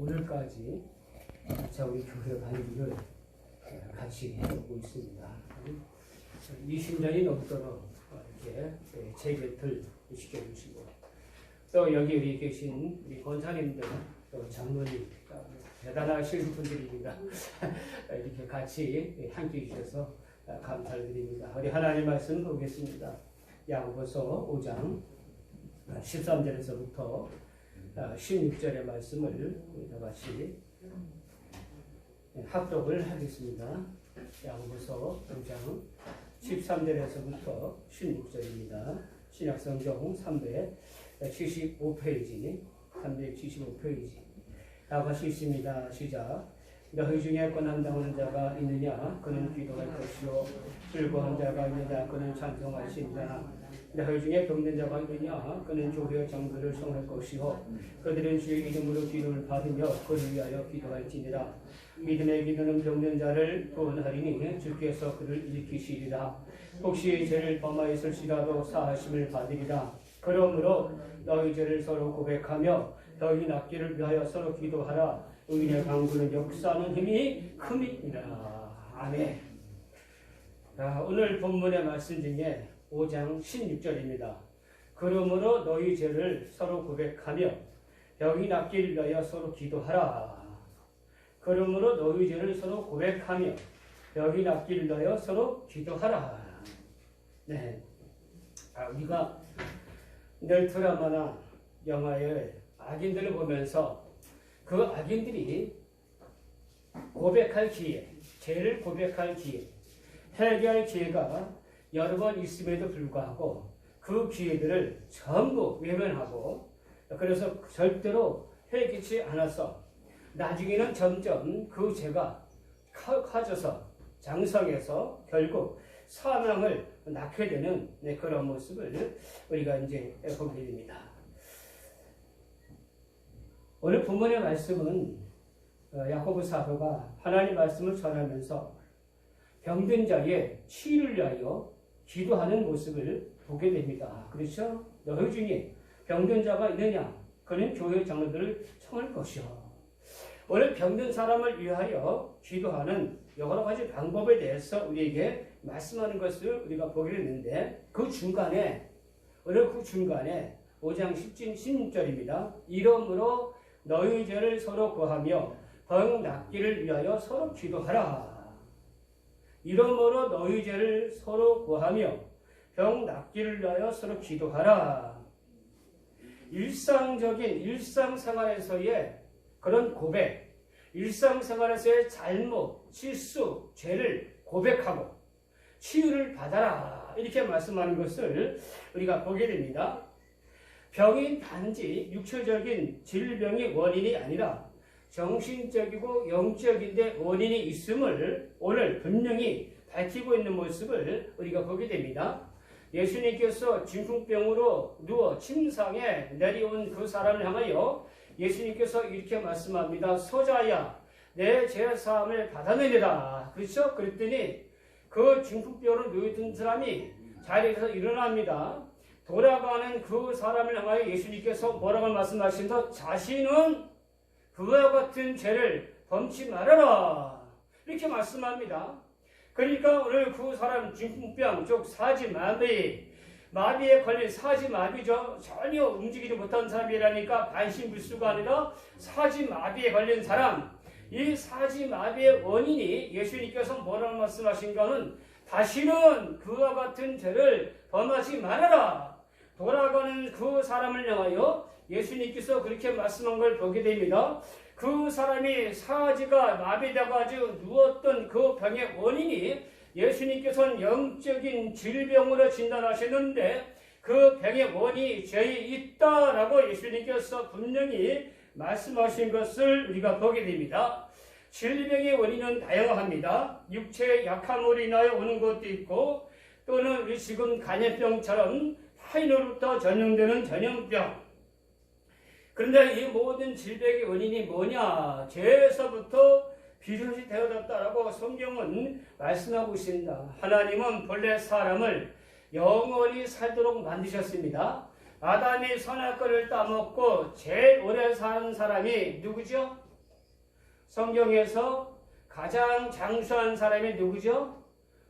오늘까지 우리 교회 관리를 같이 해오고 있습니다. 20년이 넘도록 이렇게 제 곁을 지켜주시고 또 여기 우리 계신 우리 권사님들 또 장로님 대단하신 분들입니다. 이렇게 같이 함께 해주셔서 감사를 드립니다. 우리 하나님 말씀 보겠습니다. 야고보서 5장 13절에서부터 16절의 말씀을 다 같이 합독을 하겠습니다. 야고보서 5장 13절에서부터 16절입니다. 신약성경 375페이지 다 같이 있습니다. 시작. 너희 중에 권한당하는 자가 있느냐? 그는 기도할 것이요 즐거운 자가 있느냐? 그는 찬송하신다. 너희 중에 병든 자가 있느냐? 그는 교회의 장로를 성할 것이요 그들은 주의 이름으로 기도를 받으며 그를 위하여 기도할지니라. 믿음의 기도는 병든 자를 구원하리니 주께서 그를 일으키시리라. 혹시 죄를 범하였을지라도 사하심을 받으리라. 그러므로 너희 죄를 서로 고백하며 너희 낫기를 위하여 서로 기도하라. 의인의 강구는 역사하는 힘이 큼이니라. 아멘. 오늘 본문의 말씀 중에 5장 16절입니다. 그러므로 너희 죄를 서로 고백하며 너희 낫기를 위하여 서로 기도하라. 그러므로 너희 죄를 서로 고백하며 너희 낫기를 위하여 서로 기도하라. 네. 우리가 늘 드라마나 영화의 악인들을 보면서 그 악인들이 고백할 기회, 죄를 고백할 기회, 회개할 기회가 여러 번 있음에도 불구하고 그 기회들을 전부 외면하고 그래서 절대로 회개치 않아서 나중에는 점점 그 죄가 커져서 장성해서 결국 사망을 낳게 되는 그런 모습을 우리가 이제 보게 됩니다. 오늘 본문의 말씀은 야고보 사도가 하나님 말씀을 전하면서 병든 자의 치유를 위하여 기도하는 모습을 보게 됩니다. 그렇죠? 너희 중에 병든 자가 있느냐? 그는 교회 장로들을 청할 것이요. 오늘 병든 사람을 위하여 기도하는 여러 가지 방법에 대해서 우리에게 말씀하는 것을 우리가 보게 됐는데 오늘 그 중간에 5장 16절입니다. 이러므로 너희 죄를 서로 구하며 병 낫기를 위하여 서로 기도하라. 이러므로 너희 죄를 서로 구하며 병 낫기를 위하여 서로 기도하라. 일상생활에서의 그런 고백, 일상생활에서의 잘못, 실수, 죄를 고백하고 치유를 받아라. 이렇게 말씀하는 것을 우리가 보게 됩니다. 병이 단지 육체적인 질병의 원인이 아니라 정신적이고 영적인데 원인이 있음을 오늘 분명히 밝히고 있는 모습을 우리가 보게 됩니다. 예수님께서 진풍병으로 누워 침상에 내려온 그 사람을 향하여 예수님께서 이렇게 말씀합니다. 소자야, 내 죄사함을 받아내리라. 그렇죠? 그랬더니 그 진풍병으로 누워있던 사람이 자리에서 일어납니다. 돌아가는 그 사람을 향하여 예수님께서 뭐라고 말씀하신다? 자신은 그와 같은 죄를 범치 말아라. 이렇게 말씀합니다. 그러니까 오늘 그 사람 중풍병, 즉 마비에 걸린 사지마비죠. 전혀 움직이지 못한 사람이라니까 반신불수가 아니라 사지마비에 걸린 사람. 이 사지마비의 원인이 예수님께서 뭐라고 말씀하신가는 다시는 그와 같은 죄를 범하지 말아라. 돌아가는 그 사람을 향하여 예수님께서 그렇게 말씀한 걸 보게 됩니다. 그 사람이 사지가 마비돼가지고 누웠던 그 병의 원인이 예수님께서는 영적인 질병으로 진단하셨는데 그 병의 원인이 죄에 있다라고 예수님께서 분명히 말씀하신 것을 우리가 보게 됩니다. 질병의 원인은 다양합니다. 육체의 약함으로 인하여 오는 것도 있고 또는 우리 지금 간염병처럼 타인으로부터 전염되는 전염병. 그런데 이 모든 질병의 원인이 뭐냐? 죄에서부터 비롯이 되어졌다라고 성경은 말씀하고 있습니다. 하나님은 본래 사람을 영원히 살도록 만드셨습니다. 아담이 선악과를 따먹고 제일 오래 사는 사람이 누구죠? 성경에서 가장 장수한 사람이 누구죠?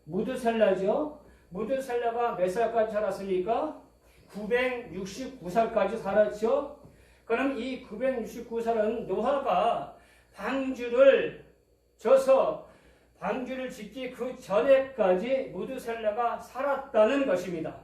무드셀라죠. 무드셀라가 몇 살까지 살았습니까? 969살까지 살았죠. 그럼 이 969살은 노아가 방주를 져서 방주를 짓기 그 전에까지 무드셀라가 살았다는 것입니다.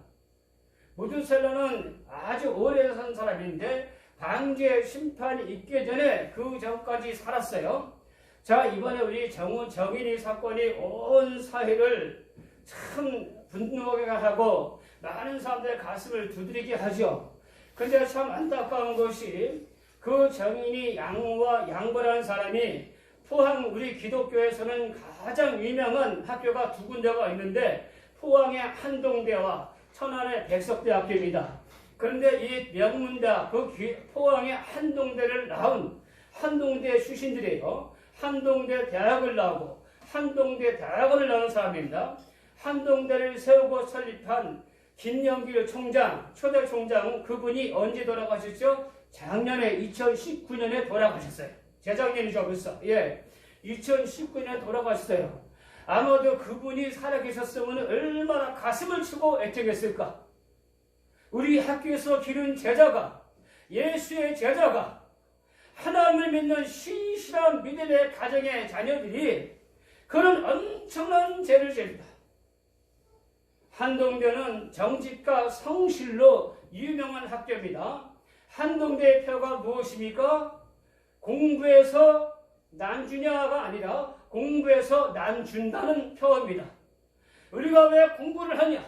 무드셀라는 아주 오래 산 사람인데 방주의 심판이 있기 전에 그 전까지 살았어요. 자, 이번에 우리 정인이 사건이 온 사회를 참 분노하게 하고 많은 사람들의 가슴을 두드리게 하죠. 근데 참 안타까운 것이 그 정인이 양보라는 사람이 포항 우리 기독교에서는 가장 유명한 학교가 두 군데가 있는데 포항의 한동대와 천안의 백석대학교입니다. 그런데 이 명문대 포항의 한동대를 나온 한동대 출신들이에요. 한동대 대학을 나오고 한동대 대학원을 나온 사람입니다. 한동대를 세우고 설립한 김영길 총장, 초대 총장 그분이 언제 돌아가셨죠? 작년에 2019년에 돌아가셨어요. 재작년이죠 벌써. 2019년에 돌아가셨어요. 아마도 그분이 살아계셨으면 얼마나 가슴을 치고 애통했을까. 우리 학교에서 기른 제자가, 예수의 제자가, 하나님을 믿는 신실한 믿음의 가정의 자녀들이 그런 엄청난 죄를 지었다. 한동대는 정직과 성실로 유명한 학교입니다. 한동대의 표가 무엇입니까? 공부에서 난주냐가 아니라 공부에서 난준다는 표입니다. 우리가 왜 공부를 하냐?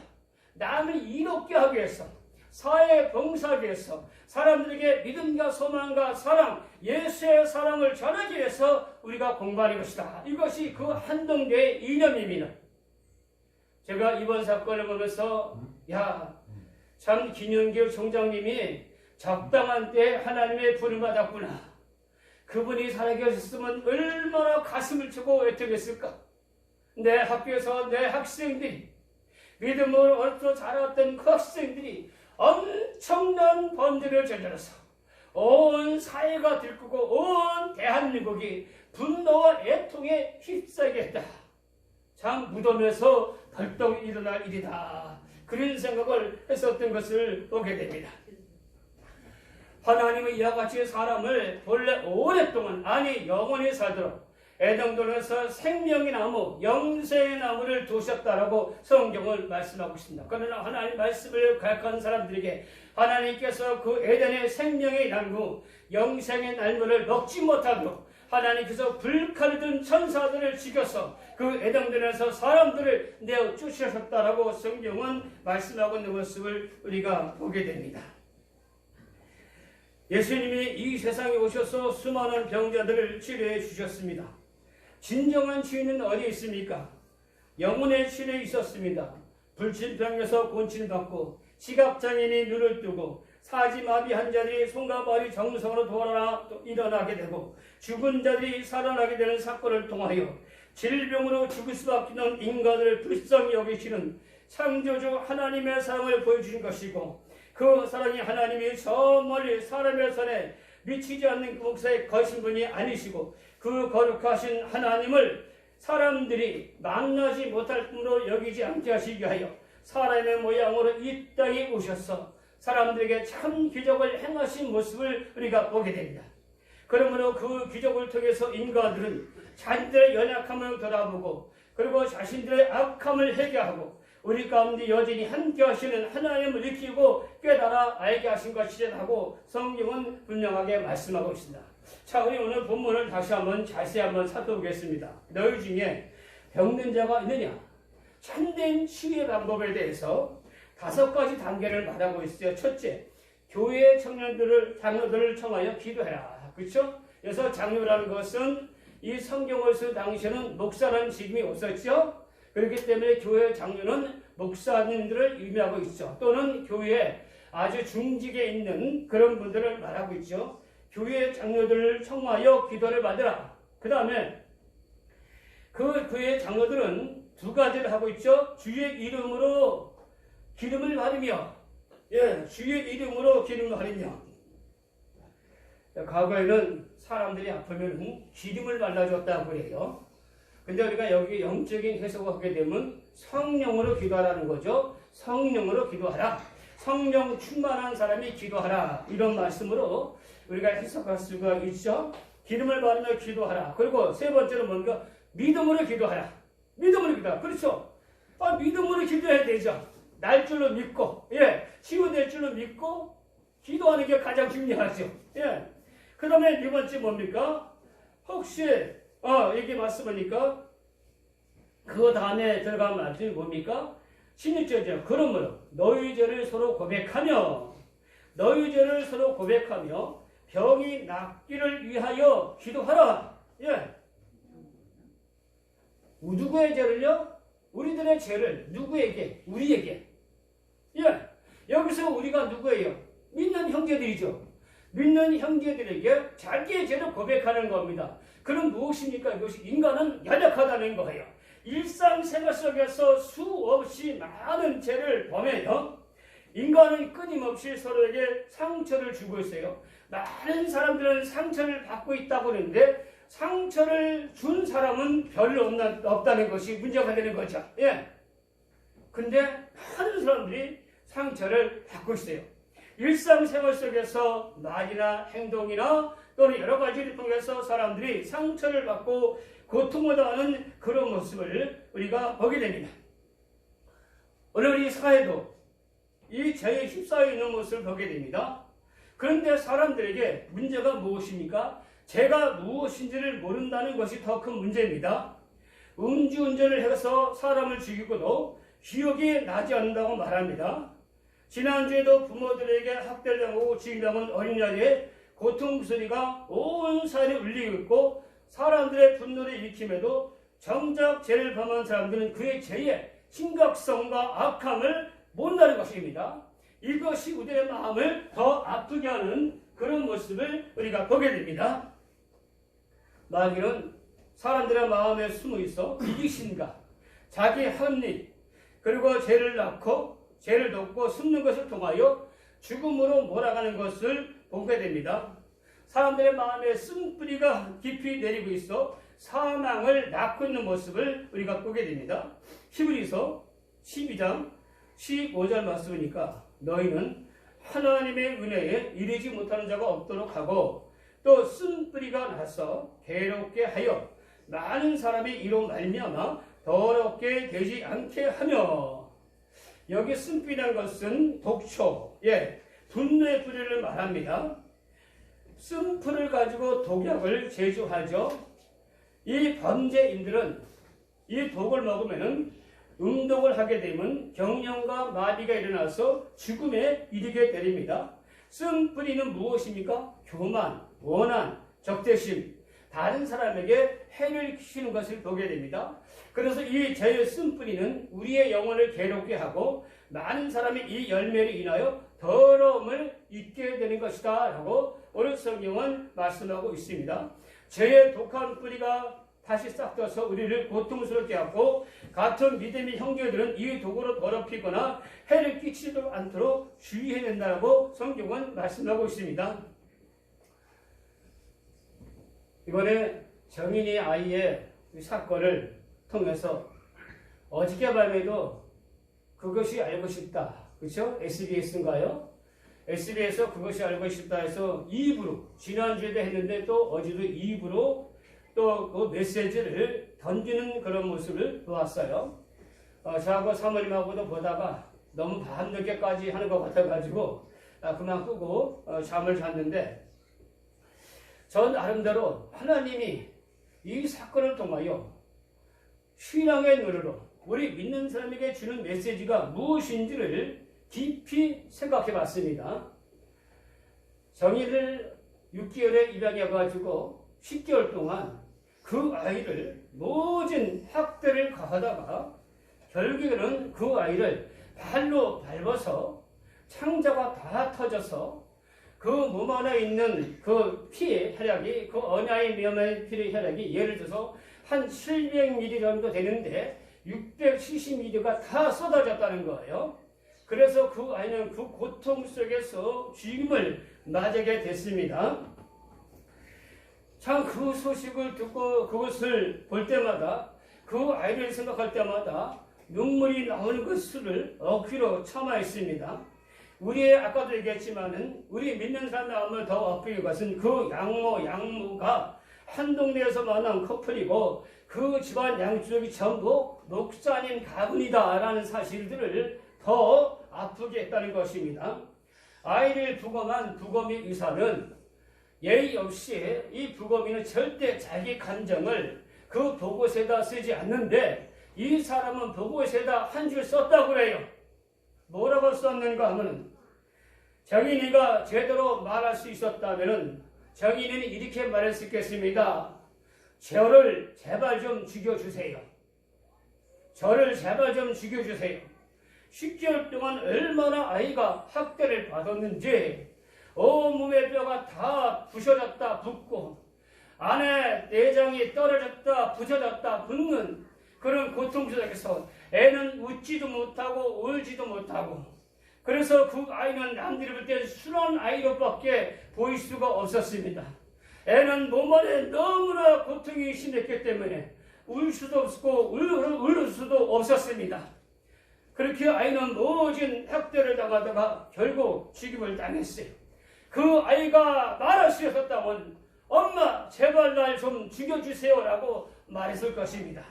남을 이롭게 하기 위해서, 사회 봉사하기 위해서, 사람들에게 믿음과 소망과 사랑, 예수의 사랑을 전하기 위해서 우리가 공부하는 것이다. 이것이 그 한동대의 이념입니다. 제가 이번 사건을 보면서 참 김영길 총장님이 적당한 때에 하나님의 부름 받았구나. 그분이 살아계셨으면 얼마나 가슴을 치고 애통했을까. 내 학교에서 내 학생들이 믿음을 얻어 자랐던 그 학생들이 엄청난 범죄를 저질러서 온 사회가 들끓고 온 대한민국이 분노와 애통에 휩싸이게 했다. 참 무덤에서 벌떡 일어날 일이다. 그런 생각을 했었던 것을 보게 됩니다. 하나님은 이와 같이 사람을 본래 오랫동안 아니 영원히 살도록 에덴동산에서 생명의 나무, 영생의 나무를 두셨다라고 성경을 말씀하고 있습니다. 그러나 하나님 말씀을 가역한 사람들에게 하나님께서 그 에덴의 생명의 나무, 영생의 나무를 먹지 못하도록 하나님께서 불칼을 든 천사들을 죽여서 그 에덴동산에서 사람들을 내어 쫓으셨다라고 성경은 말씀하고 있는 모습을 우리가 보게 됩니다. 예수님이 이 세상에 오셔서 수많은 병자들을 치료해 주셨습니다. 진정한 치유는 어디 있습니까? 영혼의 치료에 있었습니다. 불치병에서 곤침받고 시각장애인이 눈을 뜨고 사지마비 환자들이 손과 발이 정상으로 일어나게 되고 죽은 자들이 살아나게 되는 사건을 통하여 질병으로 죽을 수밖에 없는 인간을 불쌍히 여기시는 창조주 하나님의 사랑을 보여주신 것이고 그 사랑이 하나님이 저 멀리 사람의 손에 미치지 않는 그 목사에 거신 분이 아니시고 그 거룩하신 하나님을 사람들이 만나지 못할 뿐으로 여기지 않게 하시기 위하여 사람의 모양으로 이 땅에 오셔서 사람들에게 참 기적을 행하신 모습을 우리가 보게 됩니다. 그러므로 그 기적을 통해서 인간들은 자신들의 연약함을 돌아보고 그리고 자신들의 악함을 회개하고 우리 가운데 여전히 함께 하시는 하나님을 느끼고 깨달아 알게 하신 것이라고 성경은 분명하게 말씀하고 있습니다. 자, 우리 오늘 본문을 다시 한번 자세히 한번 살펴보겠습니다. 너희 중에 병든 자가 있느냐? 참된 치유의 방법에 대해서 5가지 단계를 말하고 있어요. 첫째, 교회 장로들을 청하여 기도해라. 그렇죠? 그래서 장로라는 것은 이 성경을 쓴 당시에는 목사라는 직임이 없었죠. 그렇기 때문에 교회 장로는 목사님들을 의미하고 있죠. 또는 교회에 아주 중직에 있는 그런 분들을 말하고 있죠. 교회 장로들을 청하여 기도를 받으라. 그 다음에 그 교회 장로들은 2가지를 하고 있죠. 주의 이름으로 기름을 바르며 주의 이름으로 기름을 바르며 과거에는 사람들이 아프면 기름을 발라줬다고 그래요. 근데 우리가 여기 영적인 해석을 하게 되면 성령으로 기도하라는 거죠. 성령으로 기도하라. 성령 충만한 사람이 기도하라. 이런 말씀으로 우리가 해석할 수가 있죠. 기름을 바르며 기도하라. 그리고 세 번째로 뭔가 믿음으로 기도하라. 믿음으로 기도하라. 그렇죠. 믿음으로 기도해야 되죠. 날 줄로 믿고, 치유될 줄로 믿고 기도하는 게 가장 중요하죠. 그 다음에 네 번째 뭡니까? 혹시 이게 말씀하니까 그 다음에 들어간 말씀이 뭡니까? 16절이죠. 그러므로 너희 죄를 서로 고백하며 병이 낫기를 위하여 기도하라. 누구의 죄를요? 우리들의 죄를 누구에게? 우리에게. 여기서 우리가 누구예요? 믿는 형제들이죠. 믿는 형제들에게 자기의 죄를 고백하는 겁니다. 그럼 무엇입니까? 이것이 인간은 연약하다는 거예요. 일상생활 속에서 수없이 많은 죄를 범해요. 인간은 끊임없이 서로에게 상처를 주고 있어요. 많은 사람들은 상처를 받고 있다고 하는데 상처를 준 사람은 별로 없다는 것이 문제가 되는 거죠. 근데 많은 사람들이 상처를 받고 있어요. 일상생활 속에서 말이나 행동이나 또는 여러 가지를 통해서 사람들이 상처를 받고 고통을 당하는 그런 모습을 우리가 보게 됩니다. 오늘 우리 사회도 이 죄에 휩싸여 있는 모습을 보게 됩니다. 그런데 사람들에게 문제가 무엇입니까? 죄가 무엇인지를 모른다는 것이 더 큰 문제입니다. 음주운전을 해서 사람을 죽이고도 기억이 나지 않는다고 말합니다. 지난주에도 부모들에게 학대를 당하고 죽임당한 어린아이의 고통 소리가 온 사회에 울리고 있고 사람들의 분노를 일으킴에도 정작 죄를 범한 사람들은 그의 죄의 심각성과 악함을 모른다는 것입니다. 이것이 우리의 마음을 더 아프게 하는 그런 모습을 우리가 보게 됩니다. 마귀는 사람들의 마음에 숨어 있어 이기심과 자기 합리 그리고 죄를 낳고 죄를 돕고 숨는 것을 통하여 죽음으로 몰아가는 것을 보게 됩니다. 사람들의 마음에 쓴뿌리가 깊이 내리고 있어 사망을 낳고 있는 모습을 우리가 보게 됩니다. 히브리서 12장 15절 말씀이니까 너희는 하나님의 은혜에 이르지 못하는 자가 없도록 하고 또 쓴뿌리가 나서 괴롭게 하여 많은 사람이 이로 말미암아 더럽게 되지 않게 하며 여기 쓴뿌리라는 것은 독초, 분노의 뿌리를 말합니다. 쓴풀을 가지고 독약을 제조하죠. 이 범죄인들은 이 독을 먹으면 음독을 하게 되면 경련과 마비가 일어나서 죽음에 이르게 되립니다. 쓴뿌리는 무엇입니까? 교만, 원한, 적대심, 다른 사람에게 해를 끼치는 것을 보게 됩니다. 그래서 이 죄의 쓴뿌리는 우리의 영혼을 괴롭게 하고 많은 사람이 이 열매를 인하여 더러움을 잊게 되는 것이다 라고 오늘 성경은 말씀하고 있습니다. 죄의 독한 뿌리가 다시 싹트어서 우리를 고통스럽게 하고 같은 믿음의 형제들은 이 독으로 더럽히거나 해를 끼치지 않도록 주의해야 된다고 성경은 말씀하고 있습니다. 이번에 정인이 아이의 사건을 통해서 어저께 밤에도 그것이 알고 싶다. 그렇죠? SBS인가요? SBS에서 그것이 알고 싶다 해서 2부로 지난주에도 했는데 또 어제도 2부로 또 그 메시지를 던지는 그런 모습을 보았어요. 저하고 사모님하고도 보다가 너무 밤늦게까지 하는 것 같아가지고 그만 끄고 잠을 잤는데 전 나름대로 하나님이 이 사건을 통하여 신앙의 노래로 우리 믿는 사람에게 주는 메시지가 무엇인지를 깊이 생각해 봤습니다. 정의를 6개월에 입양해가지고 10개월 동안 그 아이를 모진 학대를 가하다가 결국에는 그 아이를 발로 밟아서 창자가 다 터져서 그 몸 안에 있는 그 피의 혈액이 그 어냐의 면의 피의 혈액이 예를 들어서 한 700ml 정도 되는데 670ml가 다 쏟아졌다는 거예요. 그래서 그 아이는 그 고통 속에서 죽임을 맞게 됐습니다. 참 그 소식을 듣고 그것을 볼 때마다 그 아이를 생각할 때마다 눈물이 나오는 것을 억지로 참아 있습니다. 우리의 아까도 얘기했지만은 우리 믿는 사람 마음을 더 아프게 것은 그 양모 양무가 한 동네에서 만난 커플이고 그 집안 양쪽이 전부 목사님 가문이다라는 사실들을 더 아프게 했다는 것입니다. 아이를 부검한 부검의 의사는 예의 없이 이 부검이는 절대 자기 감정을 그 보고서에다 쓰지 않는데 이 사람은 보고서에다 한 줄 썼다고 그래요. 뭐라고 썼는가 하면 정인이가 제대로 말할 수 있었다면 정인이는 이렇게 말했었겠습니다. 저를 제발 좀 죽여주세요. 저를 제발 좀 죽여주세요. 10개월 동안 얼마나 아이가 학대를 받았는지 온몸의 뼈가 다 부셔졌다 붓고 안에 내장이 떨어졌다 부셔졌다 붓는 그런 고통 속에서 애는 웃지도 못하고 울지도 못하고 그래서 그 아이는 남들이 볼 때 순한 아이로밖에 보일 수가 없었습니다. 애는 몸 안에 너무나 고통이 심했기 때문에 울 수도 없고 울을 수도 없었습니다. 그렇게 아이는 모진 학대를 당하다가 결국 죽임을 당했어요. 그 아이가 말할 수 있었다면 엄마 제발 날 좀 죽여주세요라고 말했을 것입니다.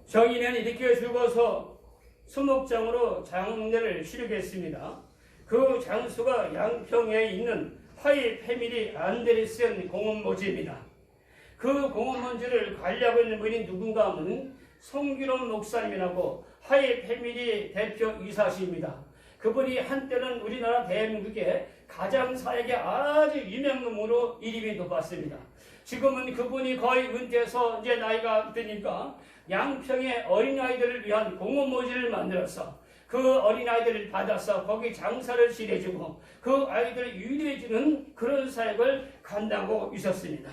정인은 이렇게 죽어서 수목장으로 장례를 치르겠습니다. 그 장소가 양평에 있는 하이 패밀리 안데르센 공원모지입니다. 그 공원모지를 관리하고 있는 분이 누군가 하면 송규론 목사님이라고 하이 패밀리 대표 이사십니다. 그분이 한때는 우리나라 대한민국의 가장 사역에 아주 유명인으로 이름이 높았습니다. 지금은 그분이 거의 은퇴해서 이제 나이가 드니까 양평의 어린아이들을 위한 공원모지를 만들어서 그 어린아이들을 받아서 거기 장사를 지내주고 그 아이들을 유리해주는 그런 사역을 감당하고 있었습니다.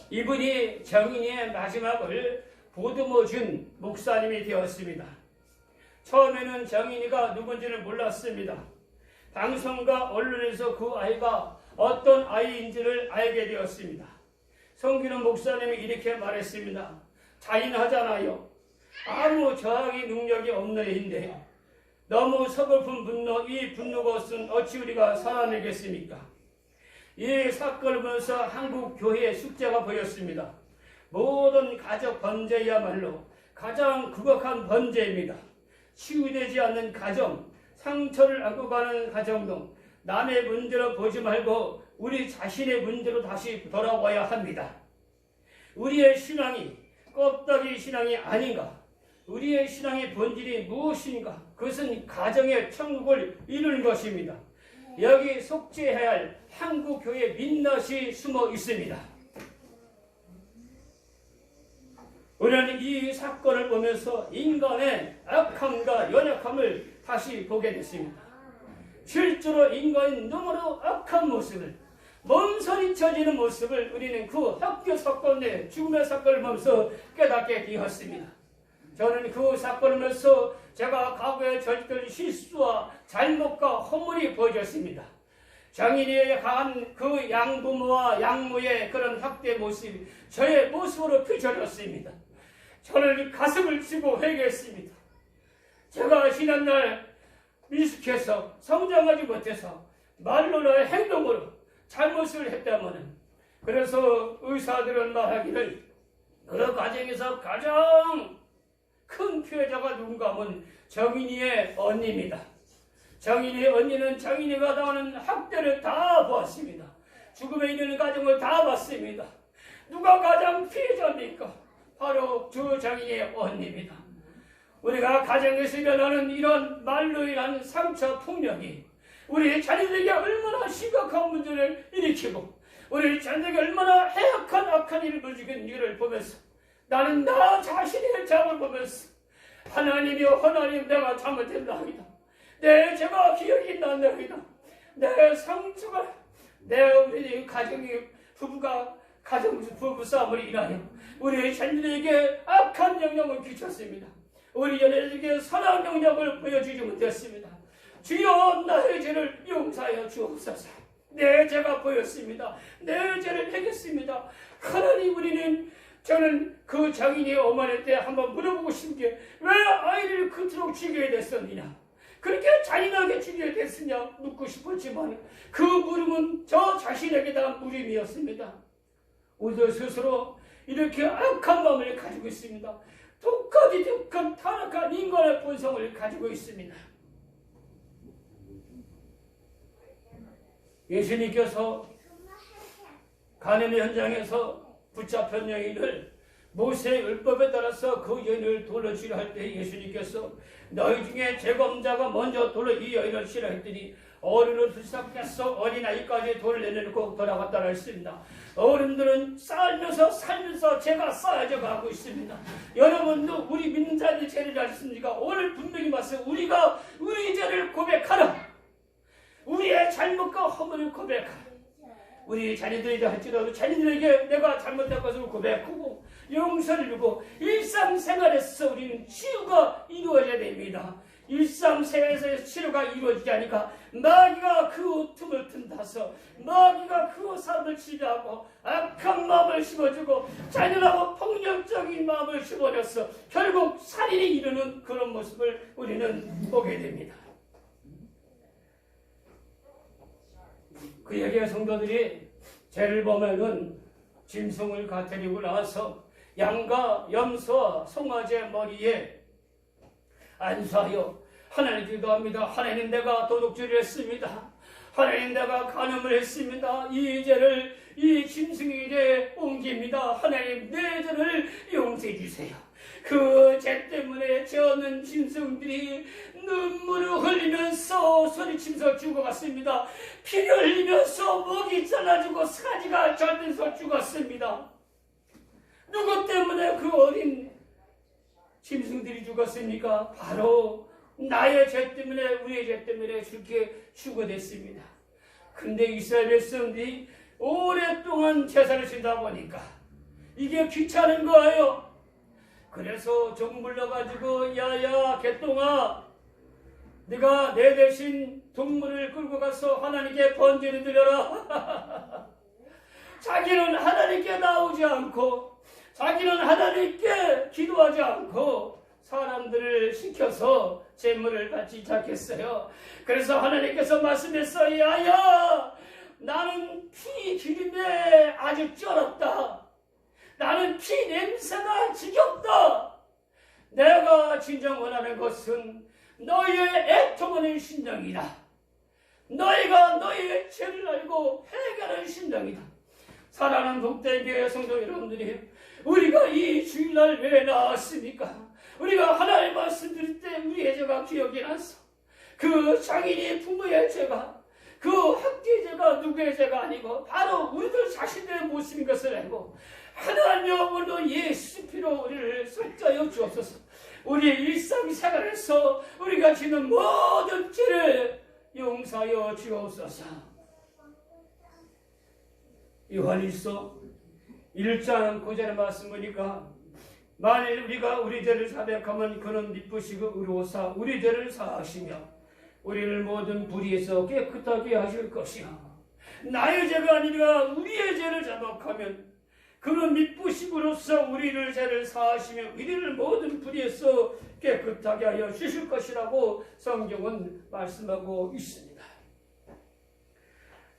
이분이 정인이의 마지막을 보듬어준 목사님이 되었습니다. 처음에는 정인이가 누군지를 몰랐습니다. 방송과 언론에서 그 아이가 어떤 아이인지를 알게 되었습니다. 성기는 목사님이 이렇게 말했습니다. 잔인하잖아요. 아무 저항의 능력이 없는 애인데 너무 서글픈 분노, 이 분노가 없으면 어찌 우리가 살아내겠습니까? 이 사건을 보면서 한국 교회의 숙제가 보였습니다. 모든 가족 번제야말로 가장 극악한 번제입니다. 치유되지 않는 가정, 상처를 안고 가는 가정도 남의 문제로 보지 말고 우리 자신의 문제로 다시 돌아와야 합니다. 우리의 신앙이 껍데기 신앙이 아닌가? 우리의 신앙의 본질이 무엇인가? 그것은 가정의 천국을 이루는 것입니다. 여기 속죄해야 할 한국교회 민낯이 숨어 있습니다. 우리는 이 사건을 보면서 인간의 악함과 연약함을 다시 보게 됐습니다. 실제로 인간의 너무나 악한 모습을, 몸서리쳐지는 모습을 우리는 그 학교 사건 내 죽음의 사건을 보면서 깨닫게 되었습니다. 저는 그 사건을 보면서 제가 과거에 저지른 실수와 잘못과 허물이 보여졌습니다. 정인이에 강한 그 양부모와 양모의 그런 학대 모습이 저의 모습으로 펼쳐졌습니다. 저는 가슴을 치고 회개했습니다. 제가 지난날 미숙해서 성장하지 못해서 말로나 행동으로 잘못을 했다면 그래서 의사들은 말하기를 그 과정에서 가장 큰 피해자가 누군가 하면 정인이의 언니입니다. 정인이의 언니는 정인이가 당하는 학대를 다 보았습니다. 죽음에 이르는 가정을 다 봤습니다. 누가 가장 피해자입니까? 바로 주 정인이의 언니입니다. 우리가 가정에서 일어나는 이런 말로 인한 상처 폭력이 우리 자녀들에게 얼마나 심각한 문제를 일으키고 우리 자녀들에게 얼마나 해악한 악한 일을 벌이는 일을 보면서 나는 나 자신의 잘을 보면서 하나님이여 하나님 내가 잘못했나이다. 내 죄가 기억이 난다이다. 내 상처가 내 우리 가정의 부부가 가정 부부 싸움을 인하여 우리 자녀들에게 악한 영향을 끼쳤습니다. 우리 자녀들에게 선한 영향을 보여주지 못했습니다. 주여 나의 죄를 용서하여 주옵소서. 내 죄가 보였습니다. 내 죄를 해겠습니다. 하나님, 저는 그 장인이 어머니 때 한번 물어보고 싶은 게 왜 아이를 그토록 죽여야 됐었느냐, 그렇게 잔인하게 죽여야 됐으냐 묻고 싶었지만 그 물음은 저 자신에게 대한 물음이었습니다. 우리도 스스로 이렇게 악한 마음을 가지고 있습니다. 독한 타락한 인간의 본성을 가지고 있습니다. 예수님께서 가늠 현장에서 붙잡힌 여인을 모세의 율법에 따라서 그 여인을 돌로 치려 할 때 예수님께서 너희 중에 죄가 없는 자가 먼저 돌로 이 여인을 치려 했더니 어른을 불쌍해서 어린아이까지 돌을 내려놓고 돌아갔다고 했습니다. 어른들은 살면서 죄가 쌓여져 가고 있습니다. 여러분도 우리 믿는 자들이 죄를 하셨습니까? 오늘 분명히 말씀, 우리가 우리 죄를 고백하라. 우리의 잘못과 허물을 고백하라. 우리 자녀들이라 할지라도 자녀들에게 내가 잘못한 것을 고백하고 용서를 주고 일상생활에서 우리는 치유가 이루어져야 됩니다. 일상생활에서 치료가 이루어지지 않으니까 마귀가 그 틈을 튼다서 마귀가 그 사람을 치료하고 악한 마음을 심어주고 잔인하고 폭력적인 마음을 심어줘서 결국 살인이 이르는 그런 모습을 우리는 보게 됩니다. 그에게 성도들이 죄를 보면은 짐승을 가뜨리고 나서 양과 염소와 송아지 머리에 안수하여 하나님 기도합니다. 하나님, 내가 도둑질을 했습니다. 하나님, 내가 간음을 했습니다. 이 죄를 이 짐승의 일에 옮깁니다. 하나님, 내 죄를 용서해 주세요. 그 죄 때문에 죄 없는 짐승들이 눈물을 흘리면서 소리치면서 죽어갔습니다. 피를 흘리면서 목이 잘라지고 사지가 절면서 죽었습니다. 누구 때문에 그 어린 짐승들이 죽었습니까? 바로 나의 죄 때문에, 우리의 죄 때문에 그렇게 죽어댔습니다. 근데 이스라엘 백성들이 오랫동안 제사를 지다 보니까 이게 귀찮은 거예요. 그래서 종 불러가지고 야야 개똥아, 네가 내 대신 동물을 끌고 가서 하나님께 번제를 드려라. 자기는 하나님께 나오지 않고 자기는 하나님께 기도하지 않고 사람들을 시켜서 제물을 받지 시작했어요. 그래서 하나님께서 말씀했어요. 야야, 나는 피 기름에 아주 쩔었다. 나는 피 냄새가 지겹다. 내가 진정 원하는 것은 너희의 애통하는 심령이다. 너희가 너희의 죄를 알고 회개하는 심령이다. 사랑하는 복되게 성도 여러분들이, 우리가 이 주일날 왜 나왔습니까? 우리가 하나님의 말씀 드릴 때 우리의 죄가 기억이 나서 그 장인이 부모의 죄가, 그 학교의 죄가 누구의 죄가 아니고 바로 우리들 자신들의 모습인 것을 알고 하나님 오늘도 예수 피로 우리를 살자여 주옵소서. 우리 일상생활에서 우리가 지는 모든 죄를 용서하여 주옵소서. 요한일서 1장 9절의 말씀 보니까 만일 우리가 우리 죄를 자백하면 그는 미쁘시고 의로우사 우리 죄를 사하시며 우리를 모든 불의에서 깨끗하게 하실 것이야. 나의 죄가 아니라 우리의 죄를 자백하면 그는 미쁘심으로써 우리를 죄를 사하시며 우리를 모든 불의에서 깨끗하게 하여 주실 것이라고 성경은 말씀하고 있습니다.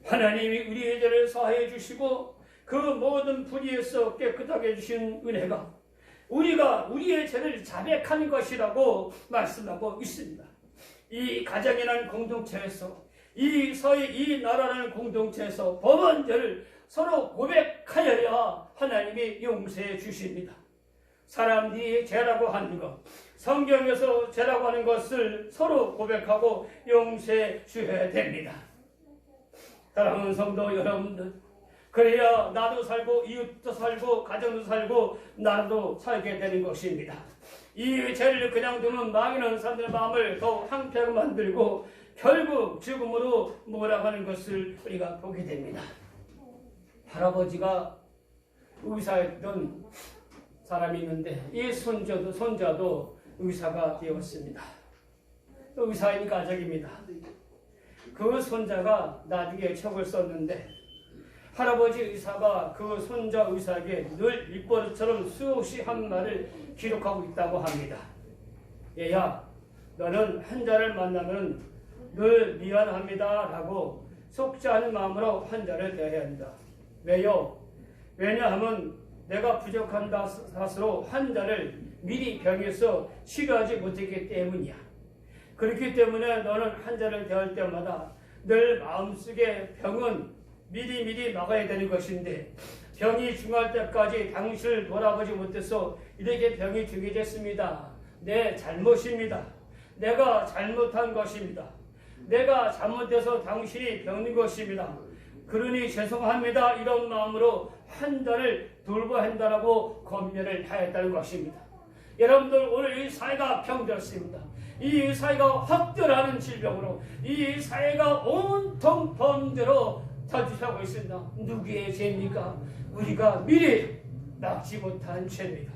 하나님이 우리의 죄를 사해 주시고 그 모든 불의에서 깨끗하게 해주신 은혜가 우리가 우리의 죄를 자백하는 것이라고 말씀하고 있습니다. 이 가정이라는 공동체에서 이 나라라는 공동체에서 범한 죄를 서로 고백하여야 하나님이 용서해 주십니다. 사람들이 죄라고 하는 것, 성경에서 죄라고 하는 것을 서로 고백하고 용서해 주셔야 됩니다. 사랑하는 성도 여러분들, 그래야 나도 살고 이웃도 살고 가정도 살고 나도 살게 되는 것입니다. 이 죄를 그냥 두면 망하는 사람들의 마음을 더욱 황폐하게 만들고 결국 죽음으로 몰아가는 것을 우리가 보게 됩니다. 할아버지가 의사였던 사람이 있는데 이 손자도 의사가 되었습니다. 의사인 가족입니다. 그 손자가 나중에 책을 썼는데 할아버지 의사가 그 손자 의사에게 늘 입버릇처럼 수없이 한 말을 기록하고 있다고 합니다. 얘야, 너는 환자를 만나면 늘 미안합니다 라고 속지 않은 마음으로 환자를 대해야 한다. 왜요? 왜냐하면 내가 부족한 탓으로 환자를 미리 병에서 치료하지 못했기 때문이야. 그렇기 때문에 너는 환자를 대할 때마다 늘 마음속에 병은 미리 막아야 되는 것인데 병이 중할 때까지 당신을 돌아보지 못해서 이렇게 병이 중해졌습니다. 내 잘못입니다. 내가 잘못한 것입니다. 내가 잘못해서 당신이 병든 것입니다. 그러니 죄송합니다. 이런 마음으로 환자를 돌봐야 한다고 권면을 하였다는 것입니다. 여러분들 오늘 이 사회가 병들었습니다. 이 사회가 확대하는 질병으로 이 사회가 온통 범죄로 터지고 있습니다. 누구의 죄입니까? 우리가 미리 막지 못한 죄입니다.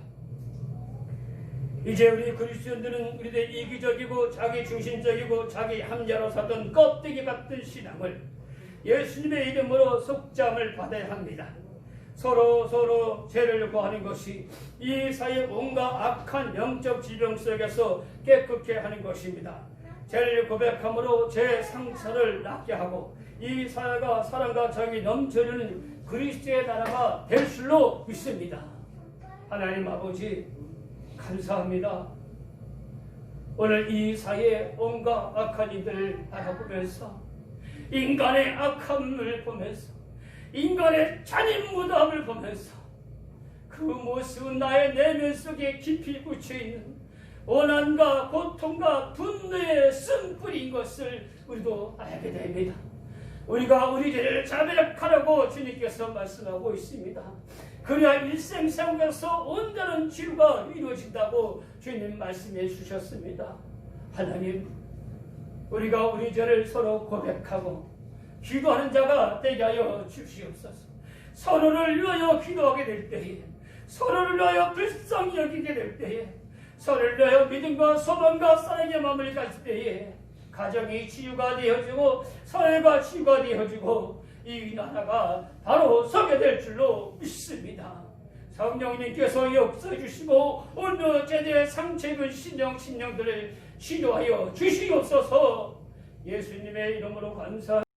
이제 우리 그리스도인들은 우리들 이기적이고 자기중심적이고 자기 합리화로 살던 껍데기 같은 신앙을 예수님의 이름으로 속죄함을 받아야 합니다. 서로 죄를 고하는 것이 이 사회의 온갖 악한 영적 질병 속에서 깨끗게 하는 것입니다. 죄를 고백함으로 죄 상처를 낫게 하고 이 사회가 사랑과 정이 넘쳐주는 그리스도의 나라가 될 줄로 믿습니다. 하나님 아버지 감사합니다. 오늘 이 사회의 온갖 악한 이들을 바라보면서 인간의 악함을 보면서 인간의 잔인무도함을 보면서 그 모습은 나의 내면 속에 깊이 묻혀있는 원한과 고통과 분노의 쓴뿌리인 것을 우리도 알게 됩니다. 우리가 우리 죄를 자백하라고 주님께서 말씀하고 있습니다. 그래야 일생생에서 온전한 치유가 이루어진다고 주님 말씀해 주셨습니다. 하나님, 우리가 우리 죄를 서로 고백하고 기도하는 자가 되게 하여 주시옵소서. 서로를 위하여 기도하게 될 때에, 서로를 위하여 불쌍히 여기게 될 때에, 서로를 위하여 믿음과 소망과 사랑의 마음을 가질 때에 가정이 치유가 되어지고 사회가 치유가 되어지고 이 나라가 바로 서게 될 줄로 믿습니다. 성령님께서 역사해 주시고 어느 제대의 상처 입은 심령들을 치료하여 주시옵소서. 예수님의 이름으로 감사합니다.